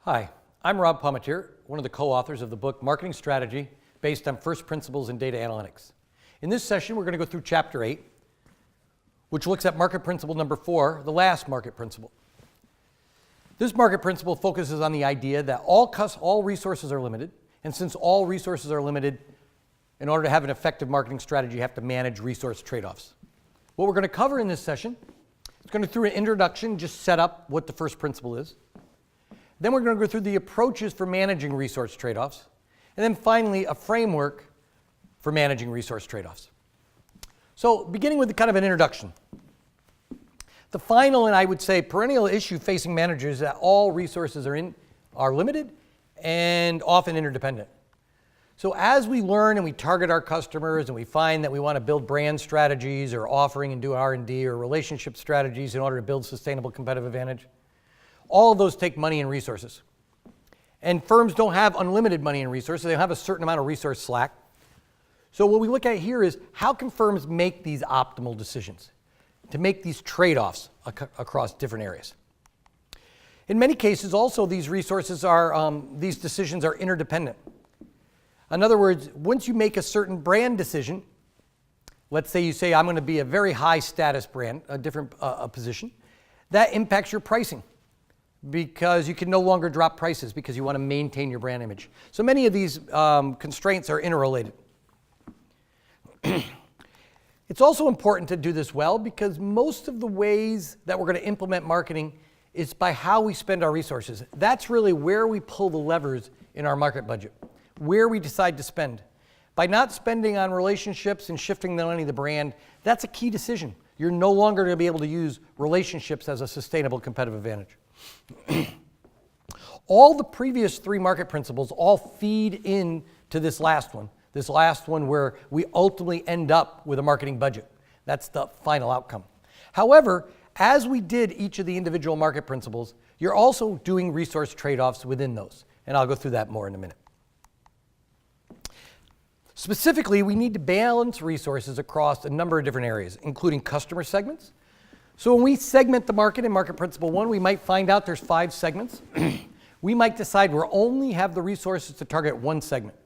Hi, I'm Rob Palmatier, one of the co-authors of the book Marketing Strategy based on First Principles in Data Analytics. In this session, we're going to go through Chapter 8, which looks at market principle number 4, the last market principle. This market principle focuses on the idea that all resources are limited, and since all resources are limited, in order to have an effective marketing strategy, you have to manage resource trade-offs. What we're going to cover in this session is going to through an introduction, just set up what the first principle is. Then we're going to go through the approaches for managing resource trade-offs. And then finally, a framework for managing resource trade-offs. So beginning with kind of an introduction. The final, and I would say perennial issue facing managers is that all resources are limited and often interdependent. So as we learn and we target our customers and we find that we want to build brand strategies or offering and do R&D or relationship strategies in order to build sustainable competitive advantage, all of those take money and resources. And firms don't have unlimited money and resources. They have a certain amount of resource slack. So what we look at here is how can firms make these optimal decisions to make these trade-offs across different areas. In many cases, also, these decisions are interdependent. In other words, once you make a certain brand decision, let's say you say, I'm going to be a very high status brand, a different position, that impacts your pricing, because you can no longer drop prices because you want to maintain your brand image. So many of these constraints are interrelated. It's also important to do this well because most of the ways that we're going to implement marketing is by how we spend our resources. That's really where we pull the levers in our market budget, where we decide to spend. By not spending on relationships and shifting the money to the brand, that's a key decision. You're no longer going to be able to use relationships as a sustainable competitive advantage. All the previous three market principles all feed into this last one where we ultimately end up with a marketing budget. That's the final outcome. However, as we did each of the individual market principles, you're also doing resource trade-offs within those. And I'll go through that more in a minute. Specifically, we need to balance resources across a number of different areas, including customer segments. So when we segment the market in market principle 1, we might find out there's 5 segments. We might decide we'll only have the resources to target one segment.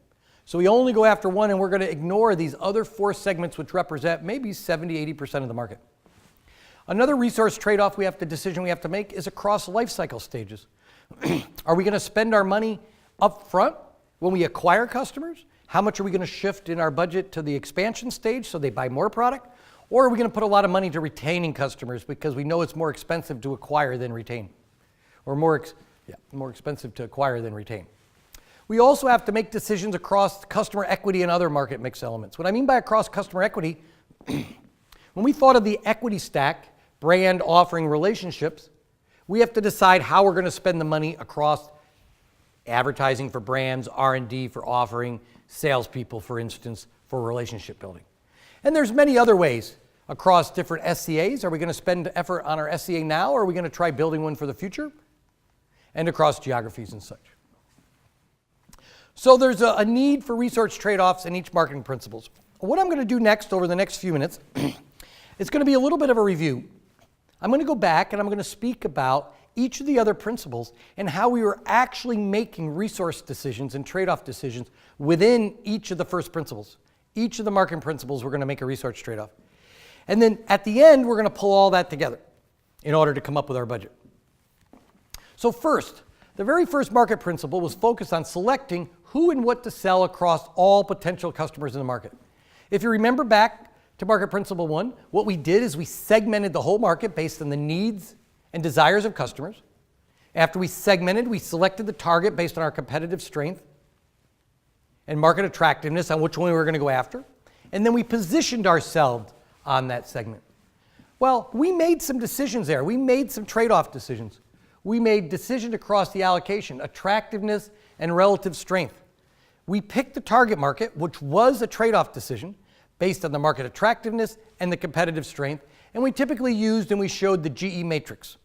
So we only go after one, and we're going to ignore these other 4 segments, which represent maybe 70-80% of the market. Another resource trade-off decision we have to make is across life cycle stages. Are we going to spend our money up front when we acquire customers? How much are we going to shift in our budget to the expansion stage so they buy more product? Or are we going to put a lot of money to retaining customers because we know it's more expensive to acquire than retain? Or more expensive to acquire than retain. We also have to make decisions across customer equity and other market mix elements. What I mean by across customer equity, when we thought of the equity stack, brand, offering, relationships, we have to decide how we're going to spend the money across advertising for brands, R&D for offering, salespeople, for instance, for relationship building. And there's many other ways across different SCAs. Are we going to spend effort on our SCA now, or are we going to try building one for the future? And across geographies and such. So there's a need for research trade-offs in each marketing principles. What I'm going to do next over the next few minutes is going to be a little bit of a review. I'm going to go back and I'm going to speak about each of the other principles and how we were actually making resource decisions and trade-off decisions within each of the first principles. Each of the marketing principles, we're going to make a research trade-off. And then at the end, we're going to pull all that together in order to come up with our budget. So first, the very first market principle was focused on selecting who and what to sell across all potential customers in the market. If you remember back to market principle 1, what we did is we segmented the whole market based on the needs and desires of customers. After we segmented, we selected the target based on our competitive strength and market attractiveness on which one we were going to go after. And then we positioned ourselves on that segment. Well, we made some decisions there. We made some trade-off decisions. We made decisions across the allocation, attractiveness and relative strength. We picked the target market, which was a trade-off decision based on the market attractiveness and the competitive strength. And we typically used and we showed the GE matrix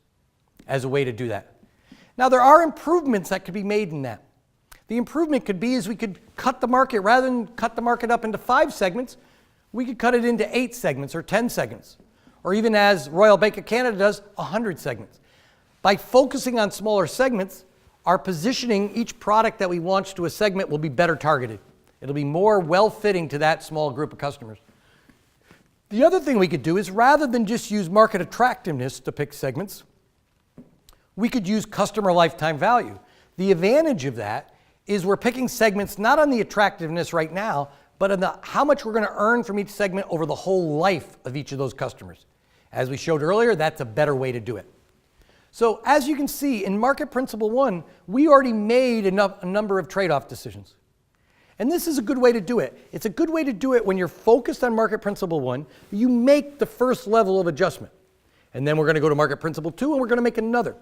as a way to do that. Now, there are improvements that could be made in that. The improvement could be is we could cut the market, rather than cut the market up into 5 segments, we could cut it into 8 segments or 10 segments, or even as Royal Bank of Canada does, 100 segments. By focusing on smaller segments, our positioning, each product that we launch to a segment will be better targeted. It'll be more well-fitting to that small group of customers. The other thing we could do is rather than just use market attractiveness to pick segments, we could use customer lifetime value. The advantage of that is we're picking segments not on the attractiveness right now, but on how much we're going to earn from each segment over the whole life of each of those customers. As we showed earlier, that's a better way to do it. So as you can see, in Market Principle 1, we already made a number of trade-off decisions. And this is a good way to do it. It's a good way to do it when you're focused on Market Principle 1. You make the first level of adjustment. And then we're going to go to Market Principle 2, and we're going to make another.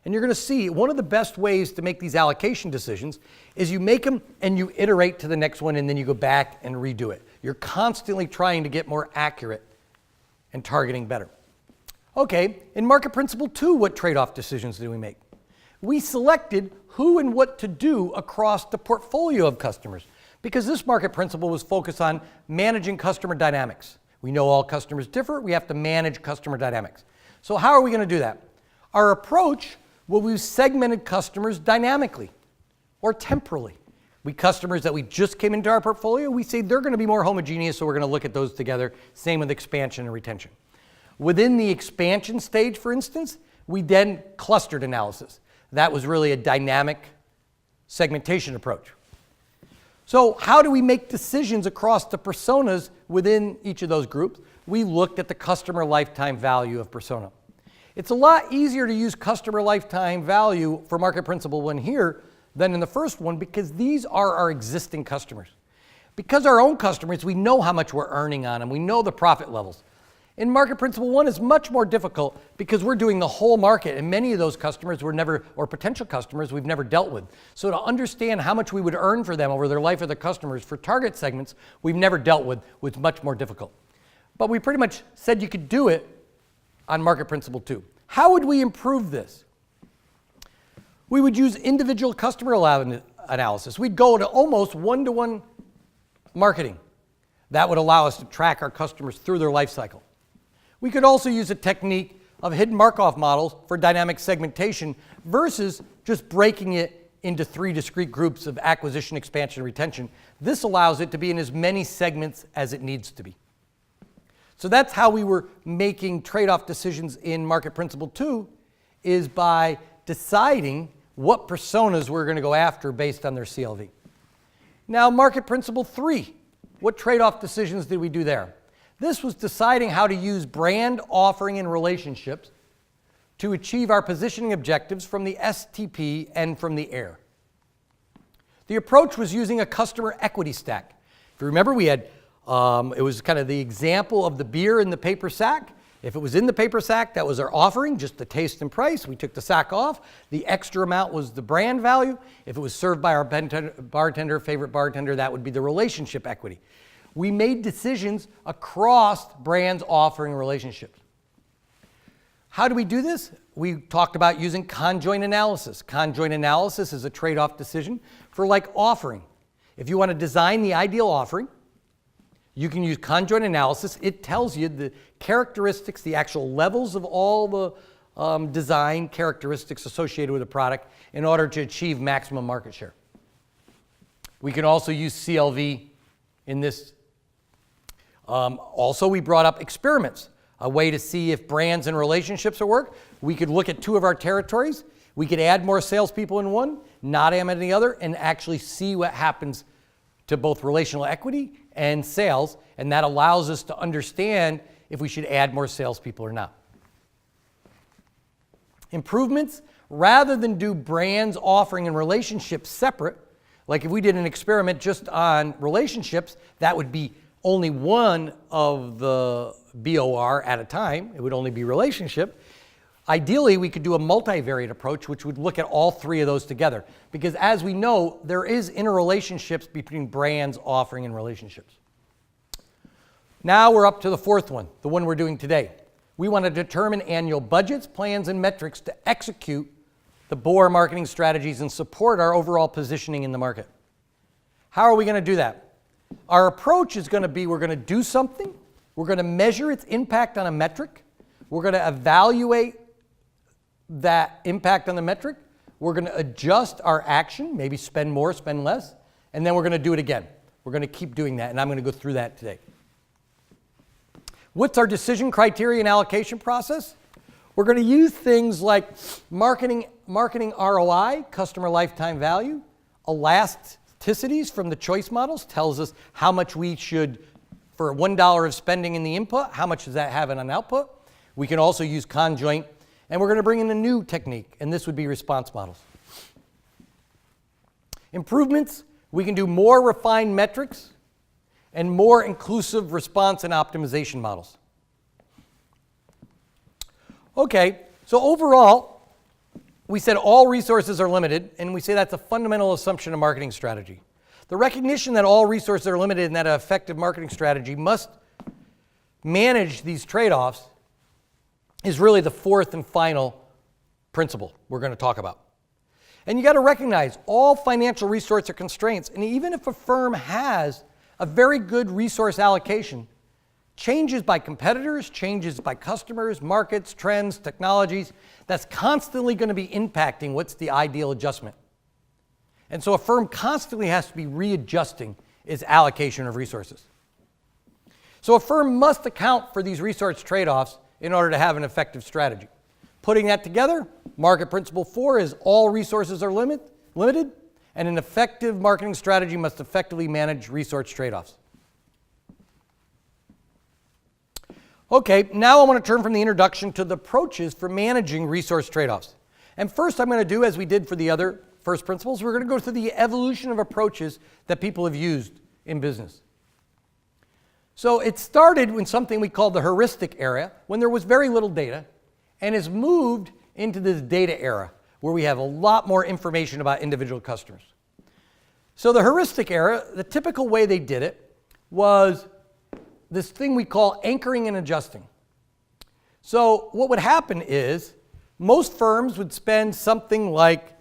And you're going to see one of the best ways to make these allocation decisions is you make them and you iterate to the next one, and then you go back and redo it. You're constantly trying to get more accurate and targeting better. Okay, in Market Principle 2, what trade-off decisions did we make? We selected who and what to do across the portfolio of customers, because this market principle was focused on managing customer dynamics. We know all customers differ. We have to manage customer dynamics. So how are we going to do that? Our approach will be segmented customers dynamically or temporally. We customers that we just came into our portfolio, we say they're going to be more homogeneous, so we're going to look at those together. Same with expansion and retention. Within the expansion stage, for instance, we then clustered analysis. That was really a dynamic segmentation approach. So how do we make decisions across the personas within each of those groups? We looked at the customer lifetime value of persona. It's a lot easier to use customer lifetime value for Market Principle 1 here than in the first one, because these are our existing customers. Because our own customers, we know how much we're earning on them. We know the profit levels. In Market Principle 1, it's much more difficult because we're doing the whole market, and many of those customers were never, or potential customers, we've never dealt with. So to understand how much we would earn for them over their life of the customers for target segments we've never dealt with was much more difficult. But we pretty much said you could do it on Market Principle 2. How would we improve this? We would use individual customer analysis. We'd go to almost one-to-one marketing. That would allow us to track our customers through their life cycle. We could also use a technique of hidden Markov models for dynamic segmentation versus just breaking it into 3 discrete groups of acquisition, expansion, and retention. This allows it to be in as many segments as it needs to be. So that's how we were making trade-off decisions in Market Principle 2, is by deciding what personas we're going to go after based on their CLV. Now, Market Principle 3, what trade-off decisions did we do there? This was deciding how to use brand, offering, and relationships to achieve our positioning objectives from the STP and from the AIR. The approach was using a customer equity stack. If you remember, we had, it was kind of the example of the beer in the paper sack. If it was in the paper sack, that was our offering, just the taste and price. We took the sack off. The extra amount was the brand value. If it was served by our bartender, favorite bartender, that would be the relationship equity. We made decisions across brands, offering, relationships. How do we do this? We talked about using conjoint analysis. Conjoint analysis is a trade-off decision for like offering. If you want to design the ideal offering, you can use conjoint analysis. It tells you the characteristics, the actual levels of all the design characteristics associated with a product in order to achieve maximum market share. We can also use CLV in this. Also, we brought up experiments, a way to see if brands and relationships will work. We could look at 2 of our territories. We could add more salespeople in one, not add in the other, and actually see what happens to both relational equity and sales, and that allows us to understand if we should add more salespeople or not. Improvements, rather than do brands, offering, and relationships separate, like if we did an experiment just on relationships, that would be only one of the BOR at a time. It would only be relationship. Ideally, we could do a multivariate approach, which would look at all 3 of those together. Because as we know, there is interrelationships between brands, offering, and relationships. Now we're up to the 4th one, the one we're doing today. We want to determine annual budgets, plans, and metrics to execute the BOR marketing strategies and support our overall positioning in the market. How are we going to do that? Our approach is going to be, we're going to do something, we're going to measure its impact on a metric, we're going to evaluate that impact on the metric, we're going to adjust our action, maybe spend more, spend less, and then we're going to do it again. We're going to keep doing that, and I'm going to go through that today. What's our decision criteria and allocation process? We're going to use things like marketing ROI, customer lifetime value, elasticities from the choice models, tells us how much we should, for $1 of spending in the input, how much does that have in an output? We can also use conjoint, and we're going to bring in a new technique, and this would be response models. Improvements, we can do more refined metrics and more inclusive response and optimization models. Okay, so overall, we said all resources are limited, and we say that's a fundamental assumption of marketing strategy. The recognition that all resources are limited and that an effective marketing strategy must manage these trade-offs is really the fourth and final principle we're going to talk about. And you got to recognize all financial resource are constraints, and even if a firm has a very good resource allocation, changes by competitors, changes by customers, markets, trends, technologies, that's constantly going to be impacting what's the ideal adjustment. And so a firm constantly has to be readjusting its allocation of resources. So a firm must account for these resource trade-offs in order to have an effective strategy. Putting that together, market principle 4 is all resources are limited, and an effective marketing strategy must effectively manage resource trade-offs. Okay, now I want to turn from the introduction to the approaches for managing resource trade-offs. And first I'm going to do, as we did for the other first principles, we're going to go through the evolution of approaches that people have used in business. So it started in something we call the heuristic era, when there was very little data, and has moved into this data era, where we have a lot more information about individual customers. So the heuristic era, the typical way they did it was this thing we call anchoring and adjusting. So what would happen is most firms would spend something like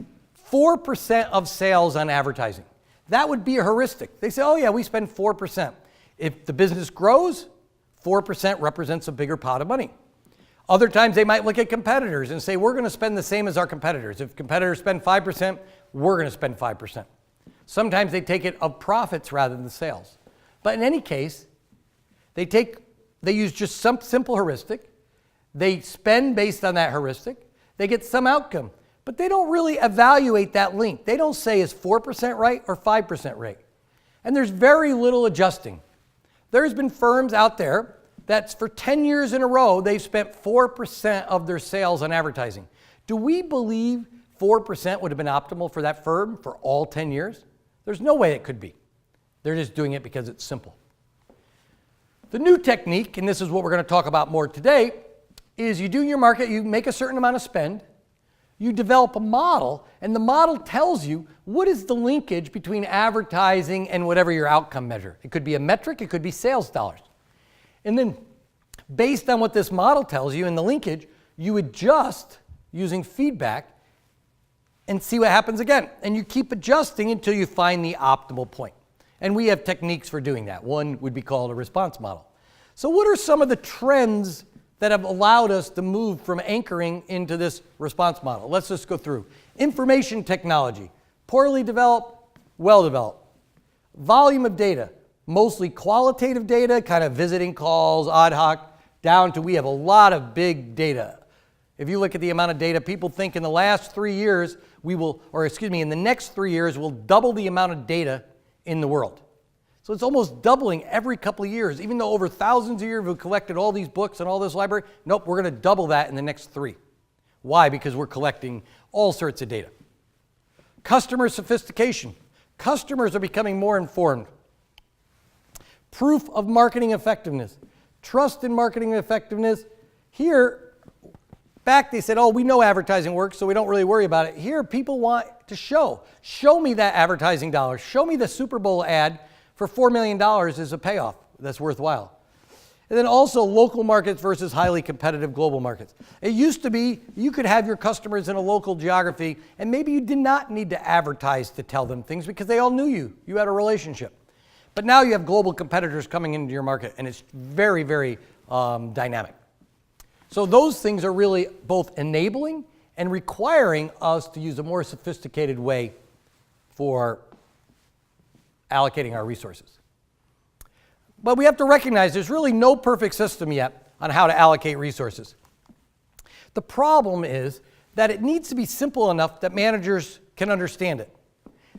4% of sales on advertising. That would be a heuristic. They say, oh yeah, we spend 4%. If the business grows, 4% represents a bigger pot of money. Other times they might look at competitors and say, we're going to spend the same as our competitors. If competitors spend 5%, we're going to spend 5%. Sometimes they take it of profits rather than sales. But in any case, they use just some simple heuristic. They spend based on that heuristic. They get some outcome. But they don't really evaluate that link. They don't say, is 4% right or 5% right? And there's very little adjusting. There's been firms out there that's for 10 years in a row, they've spent 4% of their sales on advertising. Do we believe 4% would have been optimal for that firm for all 10 years? There's no way it could be. They're just doing it because it's simple. The new technique, and this is what we're going to talk about more today, is you do your market, you make a certain amount of spend, you develop a model, and the model tells you what is the linkage between advertising and whatever your outcome measure. It could be a metric, it could be sales dollars. And then based on what this model tells you and the linkage, you adjust using feedback and see what happens again. And you keep adjusting until you find the optimal point. And we have techniques for doing that. One would be called a response model. So what are some of the trends that have allowed us to move from anchoring into this response model? Let's just go through. Information technology, poorly developed, well developed. Volume of data, mostly qualitative data, kind of visiting calls, ad hoc, down to we have a lot of big data. If you look at the amount of data, people think in the last 3 years we will, or excuse me, in the next 3 years we'll double the amount of data in the world. So it's almost doubling every couple of years. Even though over thousands of years we've collected all these books and all this library, nope, we're going to double that in the next 3. Why? Because we're collecting all sorts of data. Customer sophistication. Customers are becoming more informed. Proof of marketing effectiveness. Trust in marketing effectiveness. Here, back they said, oh, we know advertising works, so we don't really worry about it. Here, people want to show. Show me that advertising dollar. Show me the Super Bowl ad for $4 million is a payoff that's worthwhile. And then also local markets versus highly competitive global markets. It used to be you could have your customers in a local geography and maybe you did not need to advertise to tell them things because they all knew you. You had a relationship. But now you have global competitors coming into your market and it's very, very dynamic. So those things are really both enabling and requiring us to use a more sophisticated way for allocating our resources. But we have to recognize there's really no perfect system yet on how to allocate resources. The problem is that it needs to be simple enough that managers can understand it.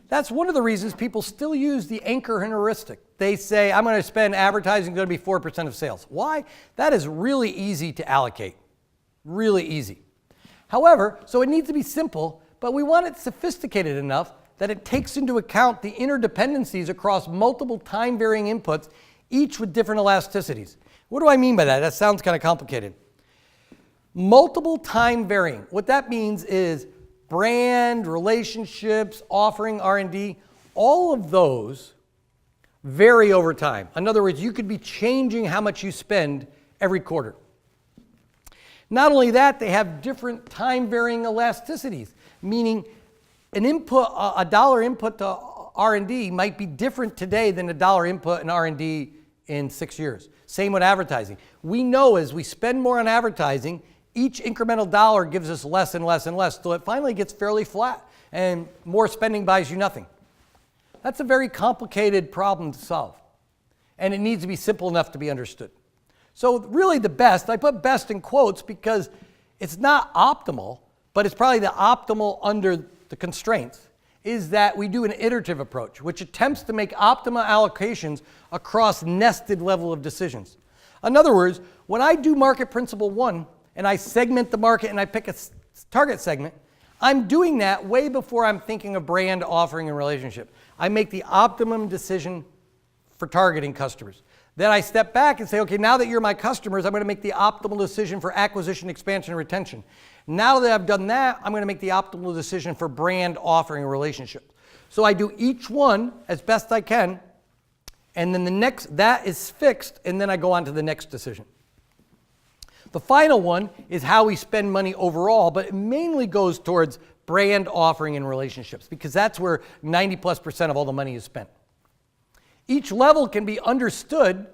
That's one of the reasons people still use the anchor heuristic. They say, I'm going to spend advertising, going to be 4% of sales. Why? That is really easy to allocate. Really easy. However, so it needs to be simple, but we want it sophisticated enough that it takes into account the interdependencies across multiple time-varying inputs, each with different elasticities. What do I mean by that? That sounds kind of complicated. Multiple time varying. What that means is brand, relationships, offering, R&D, all of those vary over time. In other words, you could be changing how much you spend every quarter. Not only that, they have different time varying elasticities, meaning an input, a dollar input to R&D might be different today than a dollar input in R&D in 6 years. Same with advertising. We know as we spend more on advertising, each incremental dollar gives us less and less and less, till it finally gets fairly flat, and more spending buys you nothing. That's a very complicated problem to solve, and it needs to be simple enough to be understood. So really the best, I put best in quotes because it's not optimal, but it's probably the optimal under the constraints, is that we do an iterative approach, which attempts to make optimal allocations across nested level of decisions. In other words, when I do market principle 1, and I segment the market and I pick a target segment, I'm doing that way before I'm thinking of brand, offering, and relationship. I make the optimum decision for targeting customers. Then I step back and say, okay, now that you're my customers, I'm going to make the optimal decision for acquisition, expansion, and retention. Now that I've done that, I'm going to make the optimal decision for brand, offering, and relationship. So I do each one as best I can, and then the next, that is fixed, and then I go on to the next decision. The final one is how we spend money overall, but it mainly goes towards brand, offering, and relationships, because that's where 90+% of all the money is spent. Each level can be understood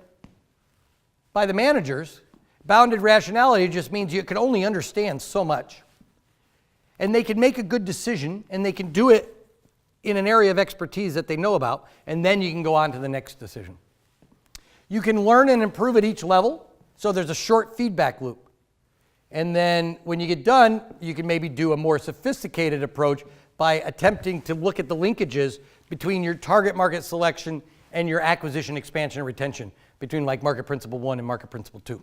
by the managers. Bounded rationality just means you can only understand so much. And they can make a good decision, and they can do it in an area of expertise that they know about, and then you can go on to the next decision. You can learn and improve at each level. So there's a short feedback loop. And then when you get done, you can maybe do a more sophisticated approach by attempting to look at the linkages between your target market selection and your acquisition, expansion, and retention, between like market principle 1 and market principle 2.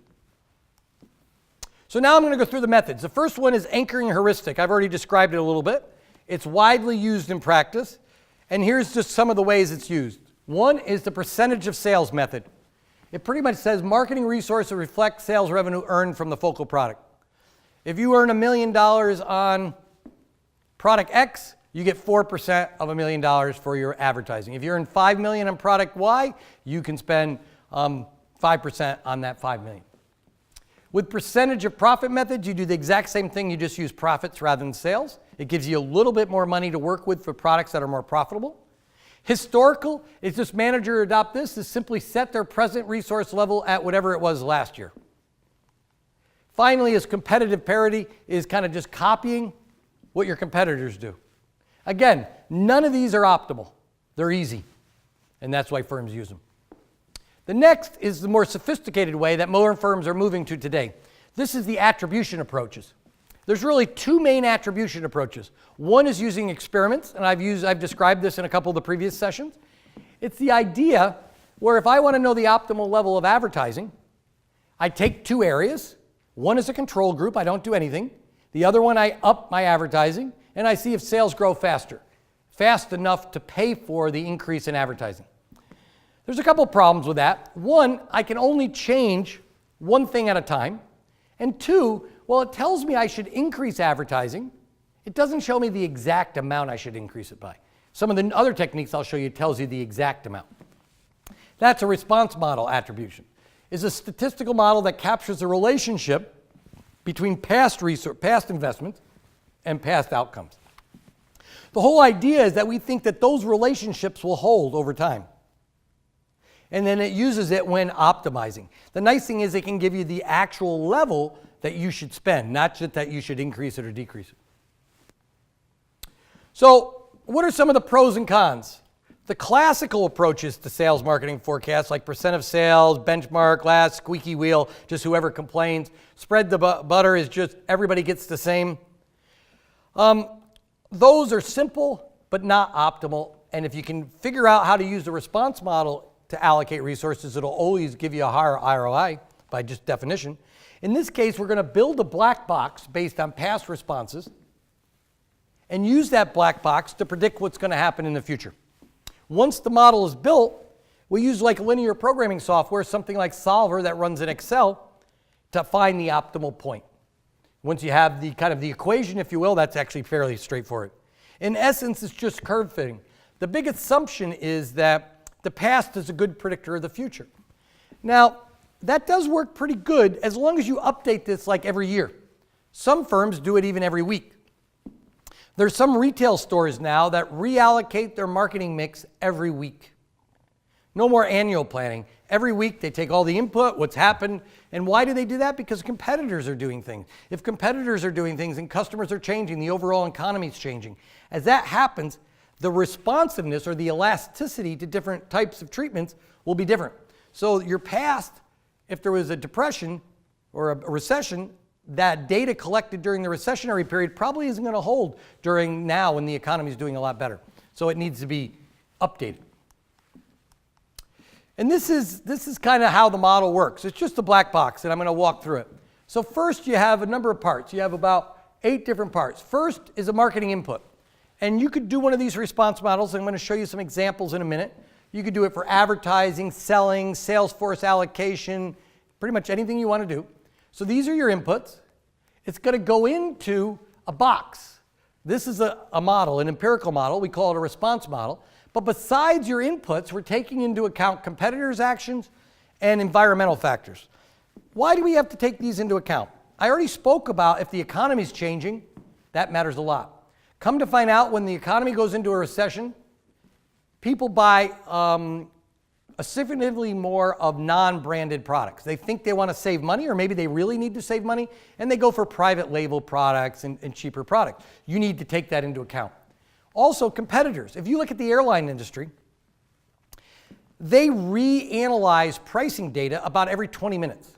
So now I'm going to go through the methods. The first one is anchoring heuristic. I've already described it a little bit. It's widely used in practice. And here's just some of the ways it's used. One is the percentage of sales method. It pretty much says marketing resources reflect sales revenue earned from the focal product. If you earn $1 million on product X, you get 4% of $1 million for your advertising. If you earn $5 million on product Y, you can spend 5% on that $5 million. With percentage of profit methods, you do the exact same thing, you just use profits rather than sales. It gives you a little bit more money to work with for products that are more profitable. Historical is just manager adopt this is simply set their present resource level at whatever it was last year. Finally, is competitive parity is kind of just copying what your competitors do. Again, none of these are optimal. They're easy, and that's why firms use them. The next is the more sophisticated way that more firms are moving to today. This is the attribution approaches. There's really two main attribution approaches. One is using experiments, and I've described this in a couple of the previous sessions. It's the idea where if I want to know the optimal level of advertising, I take two areas. One is a control group, I don't do anything. The other one, I up my advertising, and I see if sales grow faster, fast enough to pay for the increase in advertising. There's a couple problems with that. One, I can only change one thing at a time. And two, well, it tells me I should increase advertising. It doesn't show me the exact amount I should increase it by. Some of the other techniques I'll show you tells you the exact amount. That's a response model attribution. It's a statistical model that captures the relationship between past investments and past outcomes. The whole idea is that we think that those relationships will hold over time. And then it uses it when optimizing. The nice thing is it can give you the actual level that you should spend, not just that you should increase it or decrease it. So what are some of the pros and cons? The classical approaches to sales marketing forecasts, like percent of sales, benchmark, last, squeaky wheel, just whoever complains. Spread the butter is just everybody gets the same. Those are simple but not optimal. And if you can figure out how to use the response model to allocate resources, it'll always give you a higher ROI by just definition. In this case, we're going to build a black box based on past responses and use that black box to predict what's going to happen in the future. Once the model is built, we use like linear programming software, something like Solver that runs in Excel, to find the optimal point. Once you have the kind of the equation, if you will, that's actually fairly straightforward. In essence, it's just curve fitting. The big assumption is that the past is a good predictor of the future. Now, that does work pretty good as long as you update this like every year. Some firms do it even every week. There's some retail stores now that reallocate their marketing mix every week. No more annual planning. Every week they take all the input, what's happened, and why do they do that? Because competitors are doing things. If competitors are doing things and customers are changing, the overall economy is changing. As that happens, the responsiveness or the elasticity to different types of treatments will be different. So your past, if there was a depression or a recession, that data collected during the recessionary period probably isn't going to hold during now when the economy is doing a lot better. So it needs to be updated. And this is kind of how the model works. It's just a black box, and I'm going to walk through it. So first, you have a number of parts. You have about 8 different parts. First is a marketing input. And you could do one of these response models. I'm going to show you some examples in a minute. You could do it for advertising, selling, sales force allocation, pretty much anything you want to do. So these are your inputs. It's going to go into a box. This is a model, an empirical model. We call it a response model. But besides your inputs, we're taking into account competitors' actions and environmental factors. Why do we have to take these into account? I already spoke about if the economy is changing, that matters a lot. Come to find out, when the economy goes into a recession, people buy significantly more of non-branded products. They think they want to save money, or maybe they really need to save money, and they go for private label products and cheaper products. You need to take that into account. Also, competitors. If you look at the airline industry, they reanalyze pricing data about every 20 minutes.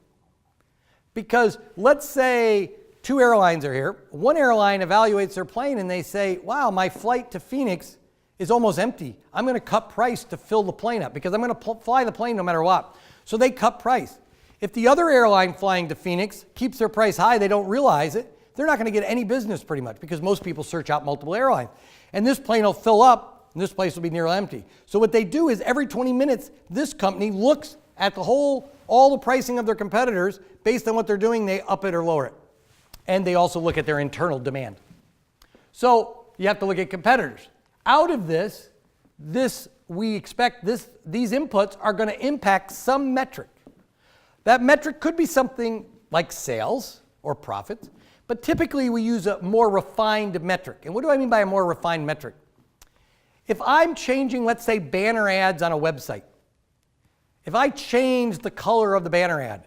Because let's say 2 airlines are here. One airline evaluates their plane and they say, wow, my flight to Phoenix is almost empty. I'm going to cut price to fill the plane up because I'm going to fly the plane no matter what. So they cut price. If the other airline flying to Phoenix keeps their price high, they don't realize it, they're not going to get any business pretty much because most people search out multiple airlines. And this plane will fill up and this place will be nearly empty. So what they do is every 20 minutes, this company looks at all the pricing of their competitors. Based on what they're doing, they up it or lower it. And they also look at their internal demand. So you have to look at competitors. Out of this we expect these inputs are going to impact some metric. That metric could be something like sales or profits, but typically we use a more refined metric. And what do I mean by a more refined metric? If I'm changing, let's say, banner ads on a website, if I change the color of the banner ad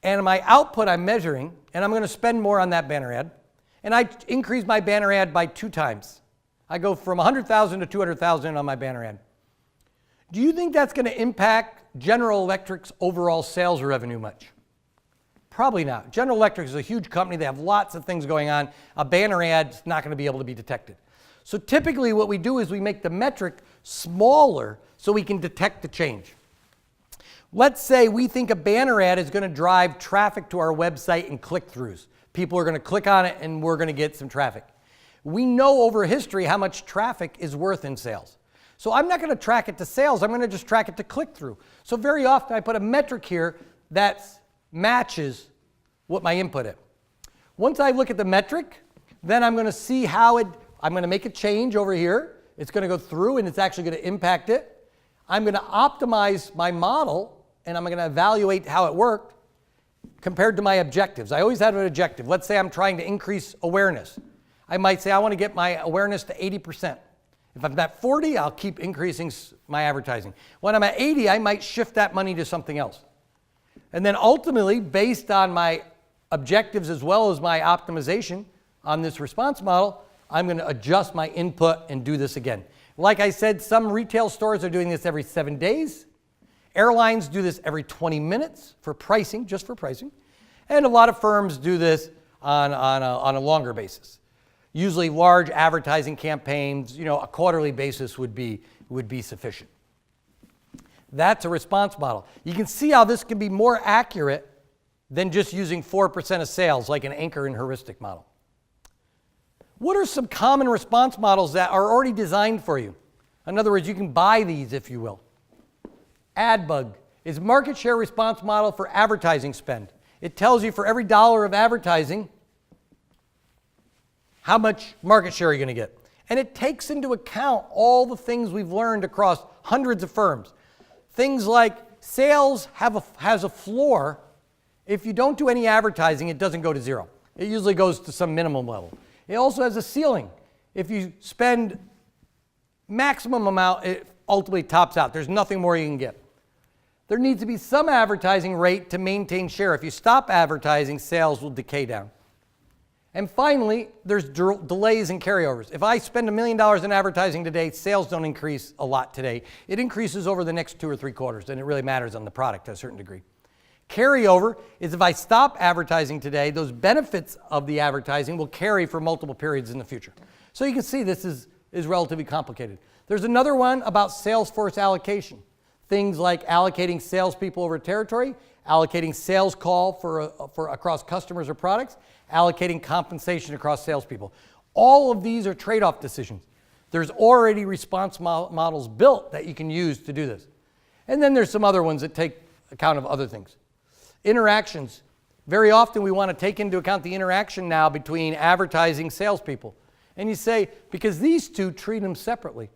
and my output I'm measuring, and I'm going to spend more on that banner ad, and I increase my banner ad by 2 times. I go from 100,000 to 200,000 on my banner ad. Do you think that's going to impact General Electric's overall sales revenue much? Probably not. General Electric is a huge company. They have lots of things going on. A banner ad is not going to be able to be detected. So typically what we do is we make the metric smaller so we can detect the change. Let's say we think a banner ad is going to drive traffic to our website and click-throughs. People are going to click on it and we're going to get some traffic. We know over history how much traffic is worth in sales. So I'm not going to track it to sales. I'm going to just track it to click-through. So very often I put a metric here that matches what my input is. Once I look at the metric, then I'm going to see how I'm going to make a change over here. It's going to go through and it's actually going to impact it. I'm going to optimize my model and I'm going to evaluate how it worked compared to my objectives. I always have an objective. Let's say I'm trying to increase awareness. I might say I want to get my awareness to 80%. If I'm at 40, I'll keep increasing my advertising. When I'm at 80, I might shift that money to something else. And then ultimately, based on my objectives as well as my optimization on this response model, I'm going to adjust my input and do this again. Like I said, some retail stores are doing this every 7 days. Airlines do this every 20 minutes for pricing, just for pricing. And a lot of firms do this on a longer basis. Usually large advertising campaigns, a quarterly basis would be sufficient. That's a response model. You can see how this can be more accurate than just using 4% of sales like an anchor and heuristic model. What are some common response models that are already designed for you? In other words, you can buy these, if you will. AdBug is market share response model for advertising spend. It tells you for every dollar of advertising, how much market share you're going to get. And it takes into account all the things we've learned across hundreds of firms. Things like sales has a floor. If you don't do any advertising, it doesn't go to zero. It usually goes to some minimum level. It also has a ceiling. If you spend maximum amount, it ultimately tops out. There's nothing more you can get. There needs to be some advertising rate to maintain share. If you stop advertising, sales will decay down. And finally, there's delays and carryovers. If I spend $1 million in advertising today, sales don't increase a lot today. It increases over the next 2 or 3 quarters, and it really matters on the product to a certain degree. Carryover is if I stop advertising today, those benefits of the advertising will carry for multiple periods in the future. So you can see this is relatively complicated. There's another one about sales force allocation. Things like allocating salespeople over territory, allocating sales call for across customers or products, allocating compensation across salespeople. All of these are trade-off decisions. There's already response models built that you can use to do this. And then there's some other ones that take account of other things. Interactions. Very often we want to take into account the interaction now between advertising salespeople. And you say, because these two treat them separately.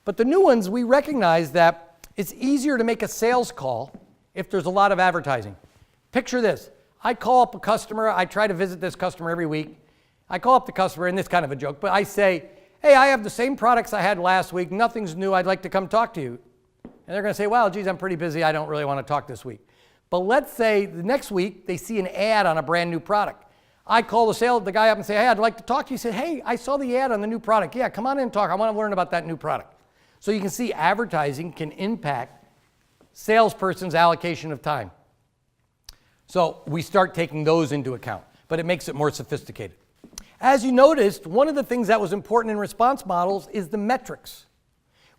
But the new ones, we recognize that it's easier to make a sales call if there's a lot of advertising. Picture this. I call up a customer. I try to visit this customer every week. I call up the customer, and this is kind of a joke, but I say, hey, I have the same products I had last week. Nothing's new. I'd like to come talk to you. And they're going to say, well, geez, I'm pretty busy. I don't really want to talk this week. But let's say the next week they see an ad on a brand new product. I call the guy up and say, hey, I'd like to talk to you. He said, hey, I saw the ad on the new product. Yeah, come on in and talk. I want to learn about that new product. So you can see advertising can impact salesperson's allocation of time. So we start taking those into account, but it makes it more sophisticated. As you noticed, one of the things that was important in response models is the metrics.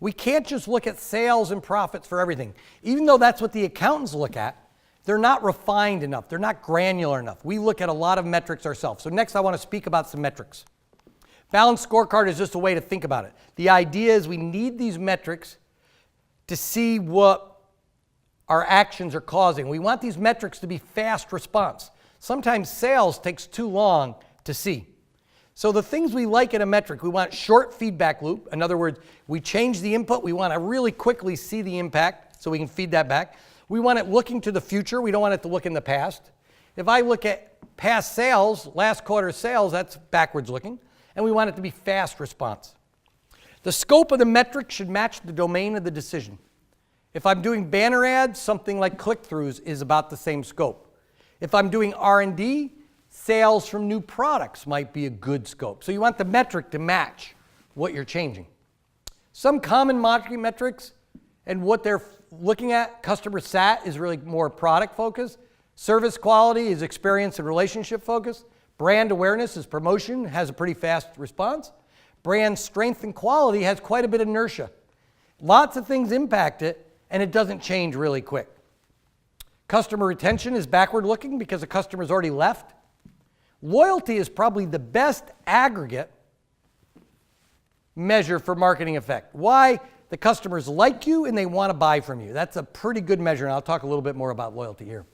We can't just look at sales and profits for everything. Even though that's what the accountants look at, they're not refined enough. They're not granular enough. We look at a lot of metrics ourselves. So next I want to speak about some metrics. Balanced scorecard is just a way to think about it. The idea is we need these metrics to see what our actions are causing. We want these metrics to be fast response. Sometimes sales takes too long to see. So the things we like in a metric, we want short feedback loop. In other words, we change the input. We want to really quickly see the impact so we can feed that back. We want it looking to the future. We don't want it to look in the past. If I look at past sales, last quarter sales, that's backwards looking. And we want it to be fast response. The scope of the metric should match the domain of the decision. If I'm doing banner ads, something like click-throughs is about the same scope. If I'm doing R&D, sales from new products might be a good scope. So you want the metric to match what you're changing. Some common marketing metrics and what they're looking at, customer sat is really more product focused. Service quality is experience and relationship focused. Brand awareness is promotion, has a pretty fast response. Brand strength and quality has quite a bit of inertia. Lots of things impact it, and it doesn't change really quick. Customer retention is backward looking because the customer's already left. Loyalty is probably the best aggregate measure for marketing effect. Why? The customers like you and they want to buy from you. That's a pretty good measure, and I'll talk a little bit more about loyalty here.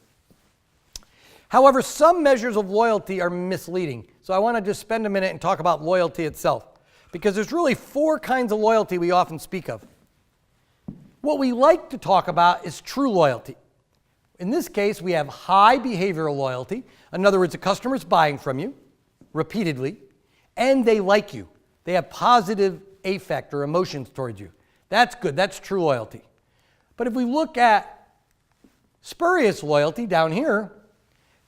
However, some measures of loyalty are misleading. So I want to just spend a minute and talk about loyalty itself, because there's really 4 kinds of loyalty we often speak of. What we like to talk about is true loyalty. In this case, we have high behavioral loyalty. In other words, the customer's buying from you repeatedly, and they like you. They have positive affect or emotions towards you. That's good. That's true loyalty. But if we look at spurious loyalty down here,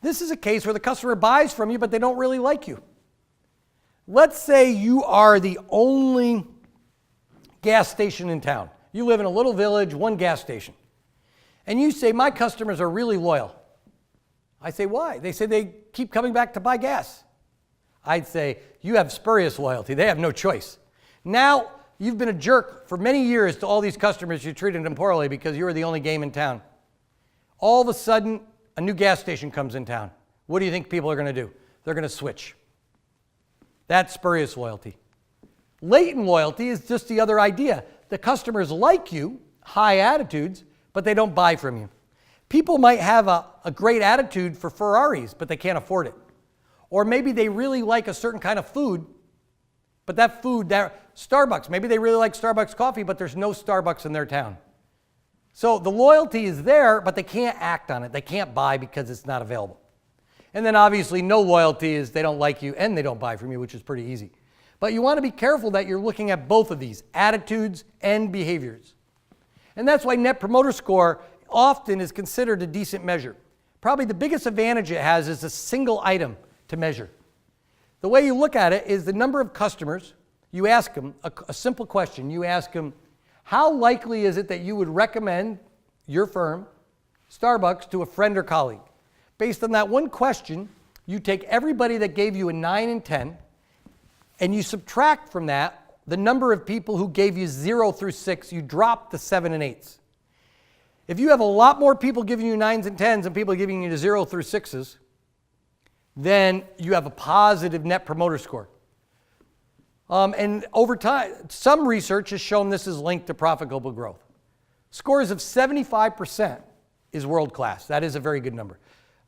this is a case where the customer buys from you, but they don't really like you. Let's say you are the only gas station in town. You live in a little village, one gas station. And you say, my customers are really loyal. I say, why? They say they keep coming back to buy gas. I'd say, you have spurious loyalty. They have no choice. Now, you've been a jerk for many years to all these customers. You treated them poorly because you were the only game in town. All of a sudden, a new gas station comes in town. What do you think people are going to do? They're going to switch. That's spurious loyalty. Latent loyalty is just the other idea. The customers like you, high attitudes, but they don't buy from you. People might have a great attitude for Ferraris, but they can't afford it. Or maybe they really like a certain kind of food, but that food, Starbucks, maybe they really like Starbucks coffee, but there's no Starbucks in their town. So the loyalty is there, but they can't act on it. They can't buy because it's not available. And then obviously no loyalty is they don't like you and they don't buy from you, which is pretty easy. But you want to be careful that you're looking at both of these, attitudes and behaviors. And that's why Net Promoter Score often is considered a decent measure. Probably the biggest advantage it has is a single item to measure. The way you look at it is the number of customers. You ask them a simple question. You ask them, how likely is it that you would recommend your firm, Starbucks, to a friend or colleague? Based on that one question, you take everybody that gave you a 9 and 10, and you subtract from that the number of people who gave you 0 through 6. You drop the 7 and 8s. If you have a lot more people giving you 9s and 10s and people giving you 0 through 6s, then you have a positive Net Promoter Score. And over time, some research has shown this is linked to profitable growth. Scores of 75% is world-class. That is a very good number.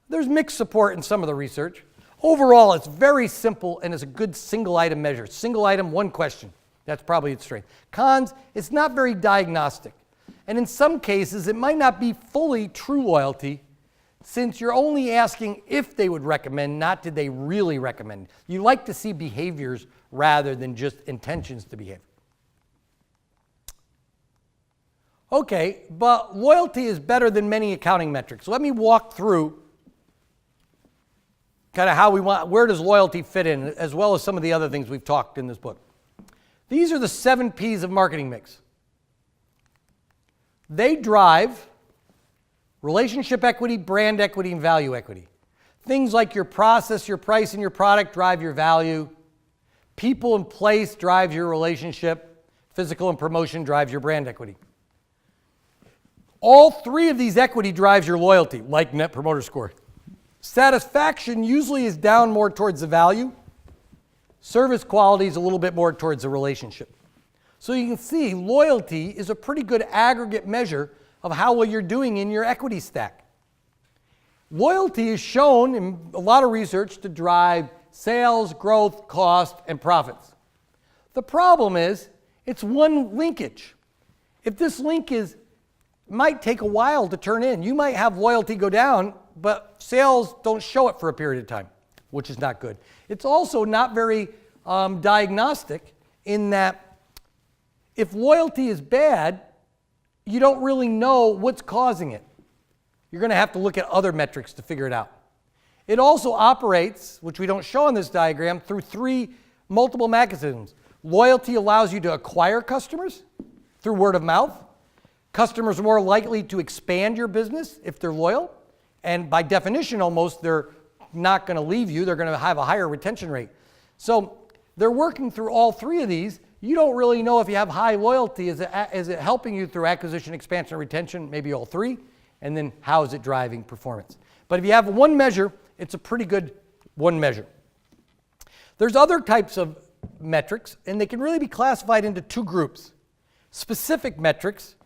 There's mixed support in some of the research. Overall, it's very simple and is a good single item measure. Single item, one question. That's probably its strength. Cons, it's not very diagnostic. And in some cases, it might not be fully true loyalty, since you're only asking if they would recommend, not did they really recommend. You like to see behaviors rather than just intentions to behave. Okay, but loyalty is better than many accounting metrics. So let me walk through kind of how we want, where does loyalty fit in, as well as some of the other things we've talked in this book. These are the 7 P's of marketing mix. They drive relationship equity, brand equity, and value equity. Things like your process, your price, and your product drive your value. People and place drives your relationship. Physical and promotion drives your brand equity. All 3 of these equity drives your loyalty, like Net Promoter Score. Satisfaction usually is down more towards the value. Service quality is a little bit more towards the relationship. So you can see loyalty is a pretty good aggregate measure of how well you're doing in your equity stack. Loyalty is shown in a lot of research to drive sales, growth, cost, and profits. The problem is it's one linkage. If this link might take a while to turn in. You might have loyalty go down, but sales don't show it for a period of time, which is not good. It's also not very diagnostic in that if loyalty is bad, you don't really know what's causing it. You're going to have to look at other metrics to figure it out. It also operates, which we don't show on this diagram, through 3 multiple mechanisms. Loyalty allows you to acquire customers through word of mouth. Customers are more likely to expand your business if they're loyal. And by definition, almost, they're not going to leave you. They're going to have a higher retention rate. So they're working through all 3 of these. You don't really know if you have high loyalty. Is it helping you through acquisition, expansion, and retention? Maybe all 3. And then how is it driving performance? But if you have one measure, it's a pretty good one measure. There's other types of metrics, and they can really be classified into 2 groups. Specific metrics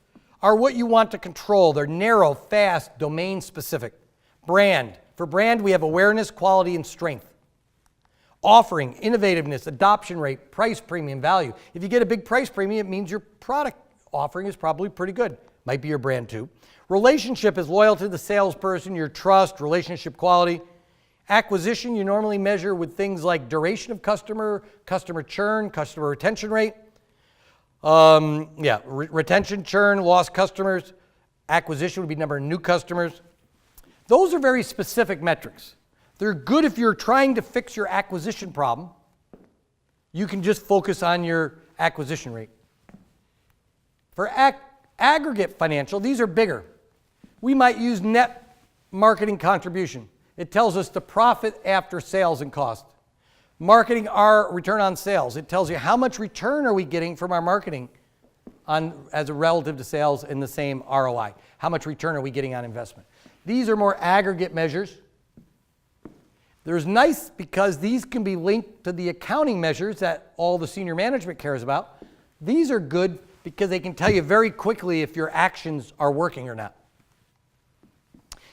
are what you want to control. They're narrow, fast, domain specific. Brand. For brand, we have awareness, quality, and strength. Offering, innovativeness, adoption rate, price premium, value. If you get a big price premium, it means your product offering is probably pretty good. Might be your brand too. Relationship is loyal to the salesperson, your trust, relationship quality. Acquisition, you normally measure with things like duration of customer, customer churn, customer retention rate. Retention, churn, lost customers. Acquisition would be number of new customers. Those are very specific metrics. They're good if you're trying to fix your acquisition problem. you can just focus on your acquisition rate. For aggregate financial, these are bigger. We might use net marketing contribution. It tells us the profit after sales and cost. Marketing our return on sales. It tells you how much return are we getting from our marketing as a relative to sales in the same ROI. How much return are we getting on investment? These are more aggregate measures. There's nice because these can be linked to the accounting measures that all the senior management cares about. These are good because they can tell you very quickly if your actions are working or not.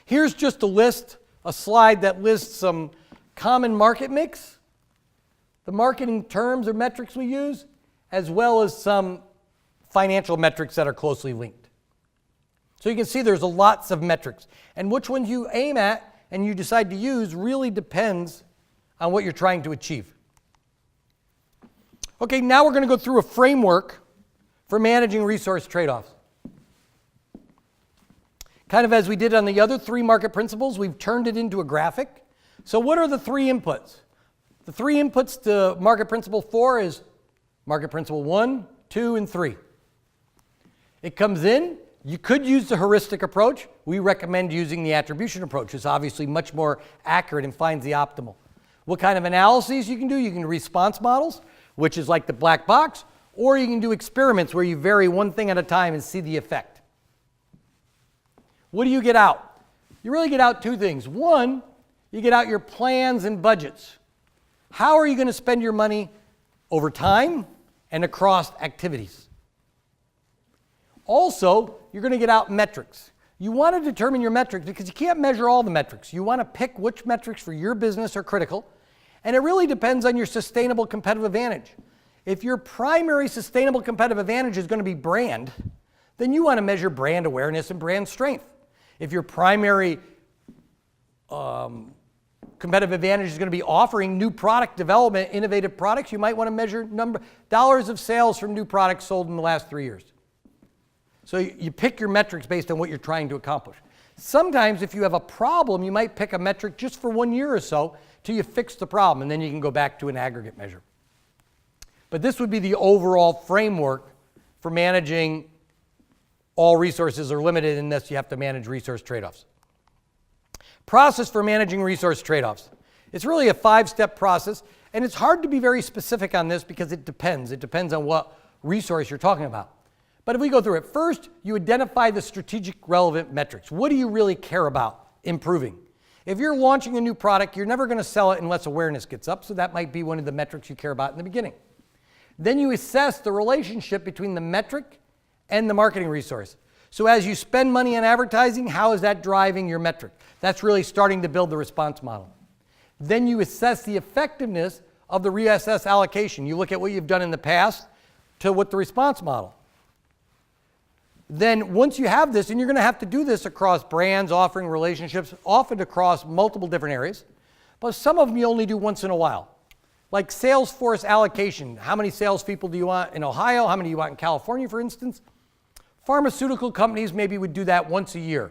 Here's just a slide that lists some common market mix, the marketing terms or metrics we use, as well as some financial metrics that are closely linked. So you can see there's lots of metrics. And which ones you aim at and you decide to use really depends on what you're trying to achieve. Okay, now we're going to go through a framework for managing resource trade-offs. Kind of as we did on the other 3 market principles, we've turned it into a graphic. So what are the 3 inputs? The 3 inputs to market principle 4 is market principle 1, 2, and 3. It comes in. You could use the heuristic approach. We recommend using the attribution approach. It's obviously much more accurate and finds the optimal. What kind of analyses you can do? You can do response models, which is like the black box, or you can do experiments where you vary one thing at a time and see the effect. What do you get out? You really get out 2 things. One, you get out your plans and budgets. How are you going to spend your money over time and across activities? Also, you're going to get out metrics. You want to determine your metrics because you can't measure all the metrics. You want to pick which metrics for your business are critical, and it really depends on your sustainable competitive advantage. If your primary sustainable competitive advantage is going to be brand, then you want to measure brand awareness and brand strength. If your primary competitive advantage is going to be offering new product development, innovative products, you might want to measure dollars of sales from new products sold in the last 3 years. So you pick your metrics based on what you're trying to accomplish. Sometimes if you have a problem, you might pick a metric just for 1 year or so till you fix the problem, and then you can go back to an aggregate measure. But this would be the overall framework for managing all resources are limited unless you have to manage resource trade-offs. Process for managing resource trade-offs. It's really a 5-step process, and it's hard to be very specific on this because it depends. It depends on what resource you're talking about. But if we go through it, first, you identify the strategic relevant metrics. What do you really care about improving? If you're launching a new product, you're never going to sell it unless awareness gets up, so that might be one of the metrics you care about in the beginning. Then you assess the relationship between the metric and the marketing resource. So as you spend money on advertising, how is that driving your metric? That's really starting to build the response model. Then you assess the effectiveness of the reassess allocation. You look at what you've done in the past to what the response model. Then once you have this, and you're going to have to do this across brands, offering relationships, often across multiple different areas, but some of them you only do once in a while. Like sales force allocation. How many salespeople do you want in Ohio? How many do you want in California, for instance? Pharmaceutical companies maybe would do that once a year,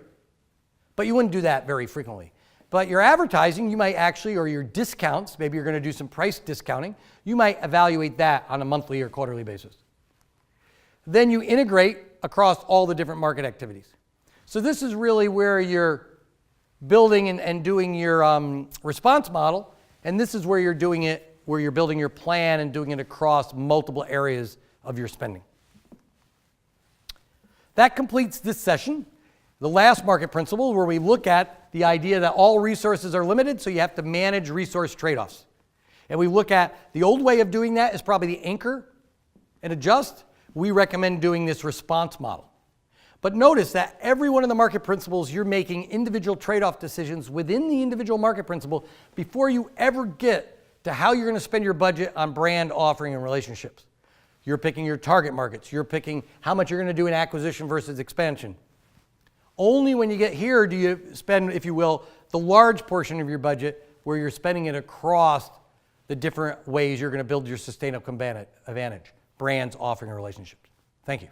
but you wouldn't do that very frequently. But your advertising, you might actually, or your discounts, maybe you're going to do some price discounting, you might evaluate that on a monthly or quarterly basis. Then you integrate across all the different market activities. So this is really where you're building and doing your response model, and this is where you're doing it, where you're building your plan and doing it across multiple areas of your spending. That completes this session. The last market principle, where we look at the idea that all resources are limited, so you have to manage resource trade-offs. And we look at the old way of doing that is probably the anchor and adjust. We recommend doing this response model. But notice that every one of the market principles, you're making individual trade-off decisions within the individual market principle before you ever get to how you're going to spend your budget on brand, offering, and relationships. You're picking your target markets. You're picking how much you're going to do in acquisition versus expansion. Only when you get here do you spend, if you will, the large portion of your budget where you're spending it across the different ways you're going to build your sustainable advantage. Brands, offering, and relationships. Thank you.